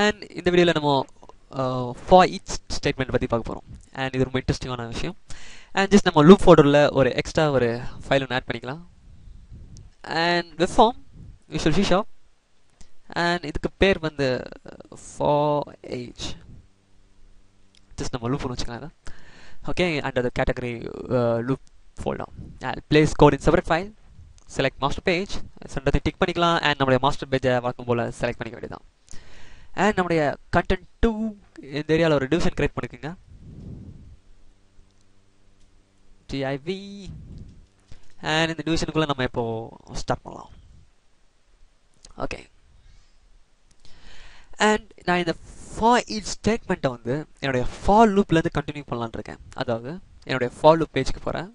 And இந்த வீடியோவில் நம்ம ஃபார் ஈச் ஸ்டேட்மெண்ட் பற்றி பார்க்க போகிறோம். அண்ட் இது ரொம்ப இன்ட்ரெஸ்டிங்கான விஷயம். அண்ட் ஜஸ்ட் நம்ம லூப் ஃபோல்டரில் ஒரு எக்ஸ்ட்ரா ஒரு ஃபைல் ஒன்று ஆட் பண்ணிக்கலாம். And web form Visual C sharp. And இதுக்கு பேர் வந்து ஃபார் ஏஜ். ஜஸ்ட் நம்ம லூப் ஒன்று வச்சுக்கலாம். Okay, under the category loop folder. And place code in separate file. Select master page. சென்டரை டிக் பண்ணிக்கலாம். அண்ட் நம்மளுடைய மாஸ்டர் பேஜை வழக்கம் போல் செலக்ட் பண்ணிக்க வேண்டியதான். அண்ட் நம்முடைய கண்டென்ட் 2 இந்த ஏரியாவில் ஒரு டிவிஷன் கிரியேட் பண்ணிக்கோங்க. div. அண்ட் இந்த டிவிஷனுக்குள்ளே நம்ம இப்போ ஸ்டார்ட் பண்ணலாம். ஓகே, அண்ட் நான் இந்த ஃபார் ஈச் ஸ்டேட்மெண்ட்டை வந்து என்னுடைய ஃபார் லூப்லேருந்து கண்டினியூ பண்ணலான்னு இருக்கேன். அதாவது என்னுடைய ஃபார் லூப் பேஜுக்கு போகிறேன்.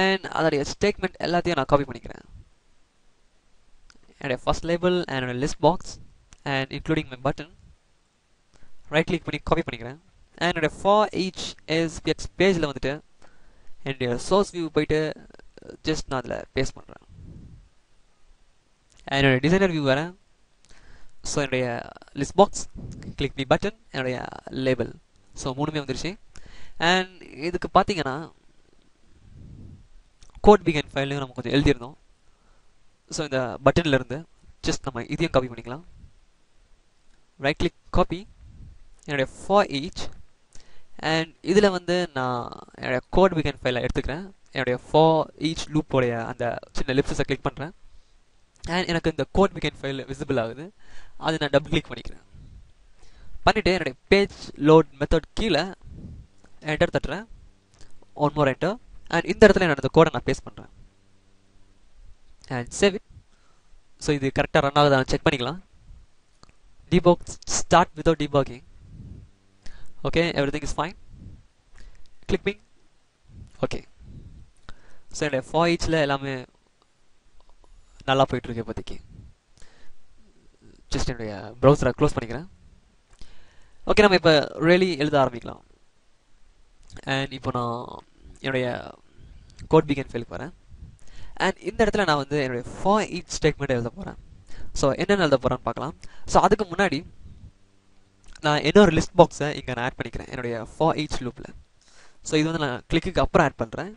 அண்ட் அதோடைய ஸ்டேட்மெண்ட் எல்லாத்தையும் நான் காப்பி பண்ணிக்கிறேன். என்னுடைய ஃபர்ஸ்ட் லேபிள் அண்ட் என்னோட list box and including my button right click பண்ணி காப்பி பண்ணிக்கிறேன். அண்ட் என்னுடைய ஃபார் ஈச் எஸ்பிஎக்ஸ் பேஜில் வந்துட்டு என்னுடைய சோர்ஸ் வியூ போயிட்டு ஜஸ்ட் நான் அதில் பேஸ்ட் பண்ணுறேன். என்னுடைய டிசைனர் வியூ வரேன். ஸோ என்னுடைய list box, click me button, என்னுடைய லேபிள், ஸோ மூணுமே வந்துருச்சு. அண்ட் இதுக்கு பார்த்தீங்கன்னா கோட் பிகன் ஃபைலையும் நம்ம கொஞ்சம் எழுதியிருந்தோம். ஸோ இந்த பட்டன்லேருந்து ஜஸ்ட் நம்ம இதையும் காப்பி பண்ணிக்கலாம். ரைட் கிளிக் காப்பி, என்னுடைய ஃபார் ஈச். அண்ட் இதில் வந்து நான் என்னுடைய கோட் பிகன் ஃபைலை எடுத்துக்கிறேன். என்னுடைய ஃபார் ஈச் லூப்போடைய அந்த சின்ன லிப்ஸை கிளிக் பண்ணுறேன். அண்ட் எனக்கு இந்த கோட் பிகன் ஃபைல் விசிபிள் ஆகுது. அது நான் டபுள் கிளிக் பண்ணிக்கிறேன். பண்ணிவிட்டு என்னுடைய பேஜ் லோட் மெத்தட் கீழே என்டர் தட்டுறேன். One more enter. அண்ட் இந்த இடத்துல என்னோட கோடை நான் பேஸ்ட் பண்ணுறேன். And save it. ஸோ இது கரெக்டாக ரன் ஆகுதான்னு செக் பண்ணிக்கலாம். debug start without debugging. Okay, everything is fine. Click okay. So என்னுடைய ஃபார் ஈச்சில் எல்லாமே நல்லா போயிட்டுருக்கு இப்போதைக்கு. ஜஸ்ட் என்னுடைய ப்ரௌசரை க்ளோஸ் பண்ணிக்கிறேன். ஓகே, நம்ம இப்போ ரியலி எழுத ஆரம்பிக்கலாம். அண்ட் இப்போ நான் என்னுடைய கோட் பிகன் ஃபைலுக்கு வரேன். அண்ட் இந்த இடத்துல நான் வந்து என்னுடைய ஃபார் ஈச் ஸ்டேட்மெண்ட் எழுத போகிறேன். ஸோ என்னென்ன எழுத போகிறேன்னு பார்க்கலாம். ஸோ அதுக்கு முன்னாடி நான் இன்னொரு லிஸ்ட் பாக்ஸை இங்கே நான் ஆட் பண்ணிக்கிறேன் என்னுடைய ஃபார் ஈச் லூப்பில். ஸோ இது வந்து நான் கிளிக்கு அப்புறம் ஆட் பண்ணுறேன்.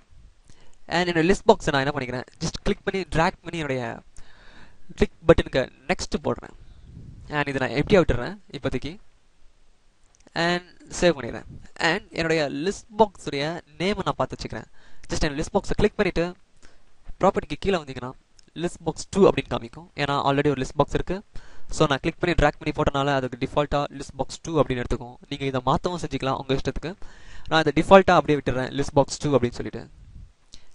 அண்ட் என்னோடய லிஸ்ட் பாக்ஸை நான் என்ன பண்ணிக்கிறேன், ஜஸ்ட் கிளிக் பண்ணி ட்ராக் பண்ணி என்னுடைய கிளிக் பட்டனுக்கு நெக்ஸ்ட்டு போடுறேன். அண்ட் இதை நான் எம்டியாக விட்டுறேன் இப்போதைக்கு. அண்ட் சேவ் பண்ணிடுறேன். அண்ட் என்னுடைய லிஸ்ட் பாக்ஸுடைய நேமை நான் பார்த்து வச்சுக்கிறேன். ஜஸ்ட் என்னோட லிஸ்ட் பாக்ஸை கிளிக் பண்ணிவிட்டு ப்ராப்பர்ட்டிக்கு கீழே வந்தீங்கன்னா லிஸ்ட் பாக்ஸ் 2 அப்படின்னு காமிக்கும். ஏன்னா ஆல்ரெடி ஒரு லிஸ்ட் பாக்ஸ் இருக்குது. ஸோ நான் கிளிக் பண்ணி ட்ராக் பண்ணி போட்டனால அதுக்கு டிஃபால்ட்டாக லிஸ்ட் பாக்ஸ் 2 அப்படின்னு எடுத்துக்கும். நீங்கள் இதை மாற்றவும் செஞ்சுக்கலாம் உங்கள் இஷ்டத்துக்கு. நான் இதை டிஃபால்ட்டாக அப்படியே விட்டுறேன் லிஸ்ட் பாக்ஸ் 2 அப்படின்னு சொல்லிட்டு.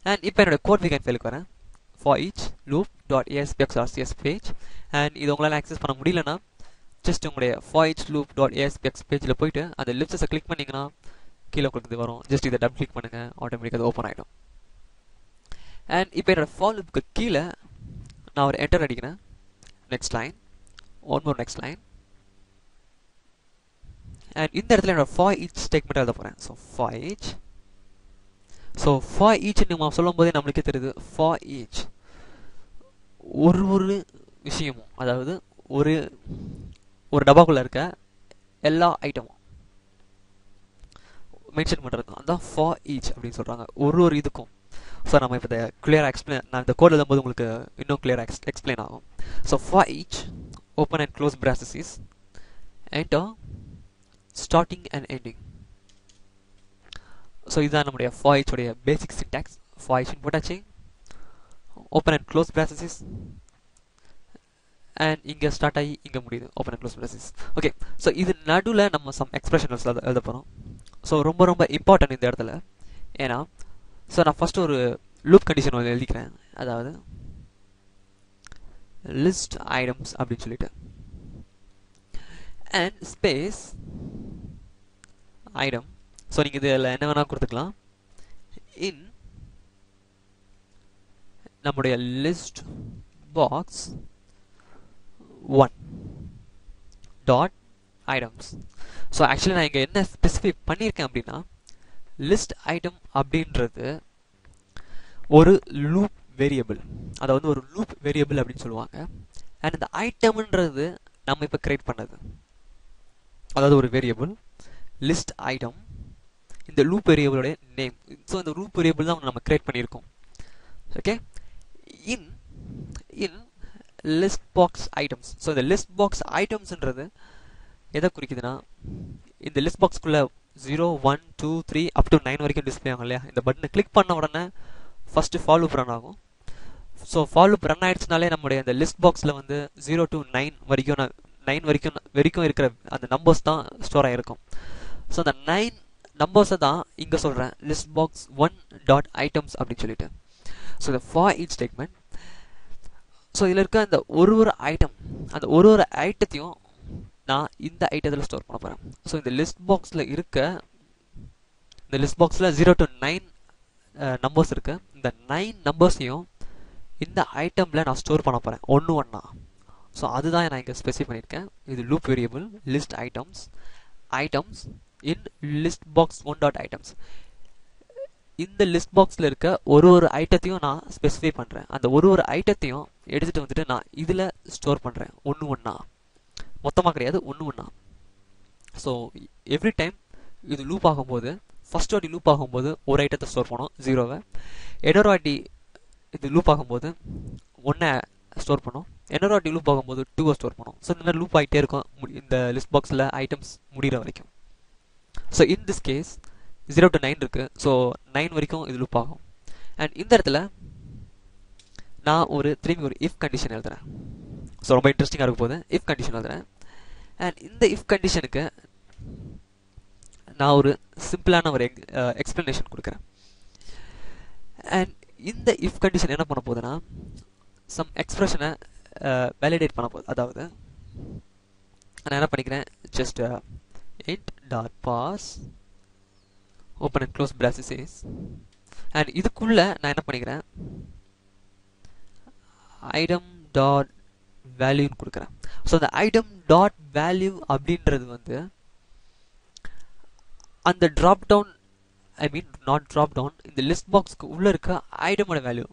அண்ட் இப்போ என்னோட கோட் பிகன் ஃபைலுக்கு வரேன். For each loop dot ASPX.cs page. And இது உங்களால் ஆக்சஸ் பண்ண முடியலன்னா ஜஸ்ட் உங்களுடைய for each loop dot ASPX பேஜில் போயிட்டு அந்த லிப்ஸை கிளிக் பண்ணிங்கன்னா கீழே உங்களுக்கு இது வரும். ஜஸ்ட் இதை டபுள் கிளிக் பண்ணுங்கள், ஆட்டோமேட்டிக்காக அது ஓப்பன் ஆகிடும். அண்ட் இப்போ என்னோட ஃபார் லூப்புக்கு கீழே நான் ஒரு என்டர் அடிக்கிறேன். Next line, one more next line. And இந்த இடத்துல என்னோட ஃபார் ஈச் ஸ்டேட்மெண்ட் எழுத போகிறேன். So for each. So for each நம்ம சொல்லும் போதே நம்மளுக்கே தெரியுது ஃபார் ஈச் ஒரு விஷயமும், அதாவது ஒரு டப்பாக்குள்ளே இருக்க எல்லா ஐட்டமும் மென்ஷன் பண்ணுறது அதுதான் ஃபார் ஈச் அப்படின்னு சொல்கிறாங்க. ஒரு இதுக்கும். ஸோ நம்ம இப்போ இதை கிளியராக எக்ஸ்பிளைன், நான் இந்த கோட் எழுதும்போது உங்களுக்கு இன்னும் கிளியராக எக்ஸ்பிளைன் ஆகும். So for each open and close braces, enter, starting and ending. So இதுதான் நம்முடைய ஃபார் ஈச் உடைய பேசிக் சின்டாக்ஸ். ஃபார் ஈச் போட்டாச்சு. Open and close braces. And இங்கே ஸ்டார்ட் ஆகி இங்கே முடியுது. Open and close braces. Okay, so இது நடுவில் நம்ம சம் எக்ஸ்பிரஷன்ஸ் எழுத போகிறோம். ஸோ ரொம்ப ரொம்ப இம்பார்ட்டன்ட் இந்த இடத்துல. ஏன்னா ஸோ நான் ஃபஸ்ட்டு ஒரு லூப் கண்டிஷன் ஒன்று எழுதிக்கிறேன். அதாவது லிஸ்ட் ஐட்டம்ஸ் அப்படின்னு சொல்லிட்டு அண்ட் ஸ்பேஸ் ஐட்டம். ஸோ நீங்கள் இதில் என்ன வேணால் கொடுத்துக்கலாம். இன் நம்முடைய list box 1 dot items. So actually நான் இங்கே என்ன ஸ்பெசிஃபை பண்ணியிருக்கேன் அப்படின்னா, லிஸ்ட் ஐட்டம் அப்படின்றது ஒரு லூப் வேரியபிள், அதை வந்து ஒரு லூப் வேரியபிள் அப்படின்னு சொல்லுவாங்க. அண்ட் இந்த ஐட்டம்ன்றது நம்ம இப்போ கிரியேட் பண்ணது, அதாவது ஒரு வேரியபிள் லிஸ்ட் ஐட்டம், இந்த லூப் வேரியபிளோட நேம். ஸோ இந்த லூப் வேரியபிள் தான் நம்ம கிரியேட் பண்ணியிருக்கோம். ஓகே, இன் இன் லிஸ்ட் பாக்ஸ் ஐட்டம்ஸ். ஸோ இந்த லிஸ்ட் பாக்ஸ் ஐட்டம்ஸ்ன்றது எதை குறிக்குதுன்னா, இந்த லிஸ்ட் பாக்ஸ்க்குள்ளே 0 1 2 3 அப் டு 9 வரைக்கும் டிஸ்பிளே ஆகும் இல்லையா. இந்த பட்டனை கிளிக் பண்ண உடனே ஃபஸ்ட்டு ஃபார் லூப் ரன் ஆகும். ஸோ ஃபார் லூப் ரன் ஆயிடுச்சுனாலே நம்முடைய அந்த லிஸ்ட் பாக்ஸில் வந்து 0 to 9 வரைக்கும் 9 வரைக்கும் இருக்கிற அந்த நம்பர்ஸ் தான் ஸ்டோர் ஆகிருக்கும். ஸோ அந்த 9 நம்பர்ஸை தான் இங்கே சொல்கிறேன், லிஸ்ட் பாக்ஸ் 1 டாட் ஐட்டம்ஸ் அப்படின்னு சொல்லிட்டு. ஸோ இந்த ஃபார் ஈச் ஸ்டேட்மெண்ட். ஸோ இதில் இருக்க அந்த ஒரு ஐட்டம், அந்த ஒரு ஐட்டத்தையும் நான் இந்த ஐட்டத்தில் ஸ்டோர் பண்ண போகிறேன். ஸோ இந்த லிஸ்ட் பாக்ஸில் இருக்க, இந்த லிஸ்ட் பாக்ஸில் 0 to 9 நம்பர்ஸ் இருக்கு. இந்த 9 நம்பர்ஸையும் இந்த ஐட்டமில் நான் ஸ்டோர் பண்ண போகிறேன் ஒன்று ஒன்றா. ஸோ அதுதான் நான் இங்கே ஸ்பெசிஃபை பண்ணியிருக்கேன். இது loop variable list items items in list box 1 dot items. இந்த லிஸ்ட் பாக்ஸில் இருக்க ஒரு ஐட்டத்தையும் நான் ஸ்பெசிஃபை பண்ணுறேன். அந்த ஒரு ஐட்டத்தையும் எடுத்துகிட்டு வந்துட்டு நான் இதில் ஸ்டோர் பண்ணுறேன் ஒன்று ஒன்றா, மொத்தமாக கிடையாது, ஒன்று ஒன்றா. ஸோ எவ்ரி டைம் இது லூப் ஆகும்போது, ஃபஸ்ட் வாட்டி லூப் ஆகும்போது ஒரு ஐட்டத்தை ஸ்டோர் பண்ணோம் 0வை, இன்னொரு வாட்டி இது லூப் ஆகும்போது 1 ஸ்டோர் பண்ணோம், இன்னொரு வாட்டி லூப் ஆகும்போது 2 ஸ்டோர் பண்ணோம். ஸோ இந்த மாதிரி லூப் ஆகிட்டே இருக்கும் இந்த லிஸ்ட் பாக்ஸில் ஐட்டம்ஸ் முடிகிற வரைக்கும். So in this case 0 to 9 இருக்குது. ஸோ 9 வரைக்கும் இது லூப் ஆகும். அண்ட் இந்த இடத்துல நான் திரும்பி ஒரு இஃப் கண்டிஷன் எழுதுறேன். ஸோ ரொம்ப இன்ட்ரெஸ்டிங்காக இருக்கும் போது இஃப் கண்டிஷன் எழுதுறேன். அண்ட் இந்த இஃப் கண்டிஷனுக்கு நான் ஒரு சிம்பிளான ஒரு எக்ஸ்பிளனேஷன் கொடுக்குறேன். அண்ட் இந்த இஃப் கண்டிஷன் என்ன பண்ண போகுதுன்னா, சம் எக்ஸ்பிரஷனை வேலிடேட் பண்ண போகுது. அதாவது நான் என்ன பண்ணிக்கிறேன், just int dot parse open and close braces. And இதுக்குள்ள நான் என்ன பண்ணிக்கிறேன், ஐட்டம் டாட் வேல்யூன்னு கொடுக்குறேன். ஸோ அந்த ஐட்டம் டாட் வேல்யூ அப்படின்றது வந்து அந்த drop down, I mean not drop down, இந்த லிஸ்ட் பாக்ஸ்க்கு உள்ளே இருக்க ஐட்டமோட value.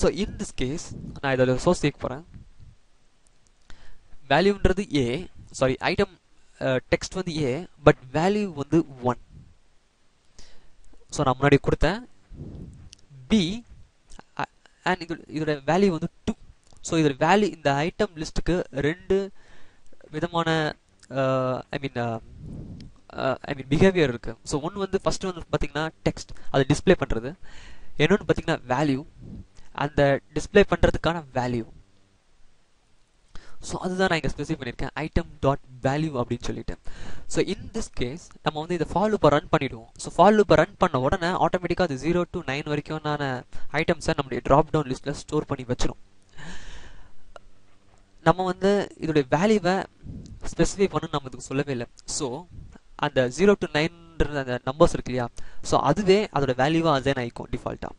So in this case நான் இதில் சோர்ஸ் சேர்க்க போகிறேன். வேல்யூன்றது ஏ, சாரி ஐட்டம் டெக்ஸ்ட் வந்து ஏ, பட் வேல்யூ வந்து 1. ஸோ நான் முன்னாடி கொடுத்தேன் பி அண்ட் இதோட வேல்யூ வந்து 2. ஸோ இதோட வேல்யூ இந்த ஐட்டம் லிஸ்ட்டுக்கு 2 விதமான ஐ மீன் பிஹேவியர் இருக்குது. ஸோ ஒன்று வந்து ஃபஸ்ட்டு வந்து பார்த்தீங்கன்னா டெக்ஸ்ட், அதை டிஸ்பிளே பண்ணுறது. இன்னொன்று பார்த்தீங்கன்னா வேல்யூ, அந்த டிஸ்பிளே பண்ணுறதுக்கான வேல்யூ. ஸோ அதுதான் நான் இங்கே ஸ்பெசிஃபை பண்ணியிருக்கேன், ஐட்டம் டாட் வேல்யூ அப்படின்னு சொல்லிட்டு. ஸோ இன் திஸ் கேஸ் நம்ம வந்து இந்த ஃபார் லூப்பை ரன் பண்ணிவிடுவோம். ஸோ ஃபார் லூப்பை ரன் பண்ண உடனே ஆட்டோமேட்டிக்காக அது 0 to 9 வரைக்கும் நான் ஐட்டம்ஸை நம்மளுடைய ட்ராப் டவுன் லிஸ்ட்டில் ஸ்டோர் பண்ணி வச்சிடும். நம்ம வந்து இதோடைய வேல்யூவை ஸ்பெசிஃபை பண்ணு நம்ம இதுக்கு சொல்லவே இல்லை. ஸோ அந்த 0 to 9 அந்த நம்பர்ஸ் இருக்கு இல்லையா, ஸோ அதுவே அதோட வேல்யூவாக அசைன் ஆகிக்கும் டிஃபால்ட்டாக.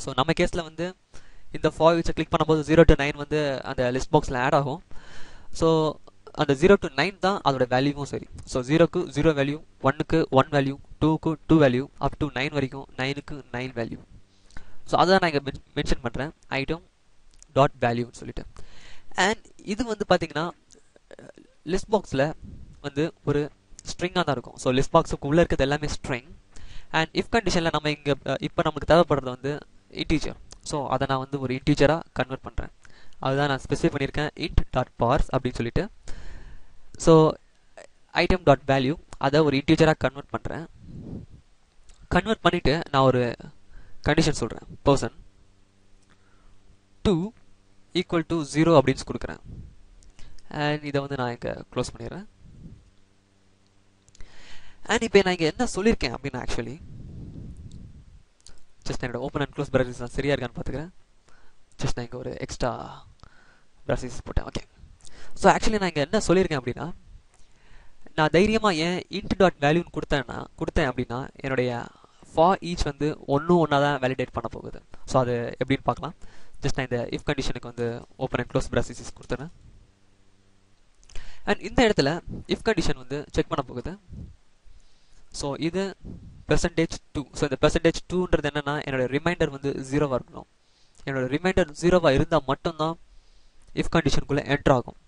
ஸோ நம்ம கேஸில் வந்து இந்த ஃபார் ஈச்சை கிளிக் பண்ணும்போது 0 to 9 வந்து அந்த லிஸ்ட் பாக்ஸில் ஆட் ஆகும். ஸோ அந்த 0 to 9 தான் அதோட வேல்யூவும் சரி. ஸோ 0க்கு 0 வேல்யூ, 1க்கு 1 வேல்யூ, 2க்கு 2 வேல்யூ, அப் டு 9 வரைக்கும் 9க்கு 9 வேல்யூ. ஸோ அதை நான் இங்கே மென்ஷன் பண்ணுறேன், ஐட்டம் டாட் வேல்யூன்னு சொல்லிட்டு. அண்ட் இது வந்து பார்த்தீங்கன்னா லிஸ்ட் பாக்ஸில் வந்து ஒரு ஸ்ட்ரிங்காக தான் இருக்கும். ஸோ லிஸ்ட் பாக்ஸுக்கு உள்ளே இருக்கிறது எல்லாமே ஸ்ட்ரிங். அண்ட் இஃப் கண்டிஷனில் நம்ம இங்கே இப்போ நமக்கு தேவைப்படுறது வந்து இன்டீஜர். ஸோ அதை நான் வந்து ஒரு இன்டீஜராக கன்வெர்ட் பண்ணுறேன். அதுதான் நான் ஸ்பெசிஃபை பண்ணியிருக்கேன், int டாட் பார்ஸ் அப்படின்னு சொல்லிட்டு. ஸோ ஐட்டம் டாட் வேல்யூ அதை ஒரு இன்டீஜராக கன்வெர்ட் பண்ணுறேன். கன்வெர்ட் பண்ணிவிட்டு நான் ஒரு கண்டிஷன் சொல்கிறேன், பர்சன் 2 ஈக்குவல் டு 0 அப்படின்னு கொடுக்குறேன். அண்ட் இதை வந்து நான் இங்கே க்ளோஸ் பண்ணிடுறேன். அண்ட் இப்போ நான் இங்கே என்ன சொல்லியிருக்கேன் அப்படின்னா, ஆக்சுவலி ஜஸ்ட் என்னோட ஓப்பன் அண்ட் க்ளோஸ் ப்ராசஸ் நான் சரியாக இருக்கான்னு பார்த்துக்கிறேன். ஜஸ்ட் நான் இங்கே ஒரு எக்ஸ்ட்ரா ப்ராசஸ் போட்டேன். ஓகே, ஸோ ஆக்சுவலி நான் இங்கே என்ன சொல்லியிருக்கேன் அப்படின்னா, நான் தைரியமாக ஏன் இன்ட் டாட் வேல்யூன்னு கொடுத்தேன் அப்படின்னா, என்னுடைய ஃபார் ஈச் வந்து ஒன்றா தான் வேலிடேட் பண்ண போகுது. ஸோ அது எப்படின்னு பார்க்கலாம். ஜஸ்ட் நான் இந்த இஃப் கண்டிஷனுக்கு வந்து ஓப்பன் அண்ட் க்ளோஸ் ப்ராசஸ் கொடுத்துறேன். அண்ட் இந்த இடத்துல இஃப் கண்டிஷன் வந்து செக் பண்ண போகுது. ஸோ இது %2. ஸோ இந்த %2ன்றது என்னென்னா, என்னோடய ரிமைண்டர் வந்து 0வாக இருக்கணும். என்னோடய ரிமைண்டர் 0வாக இருந்தால் மட்டும்தான் இஃப் கண்டிஷனுக்குள்ளே என்ட்ரு ஆகும்.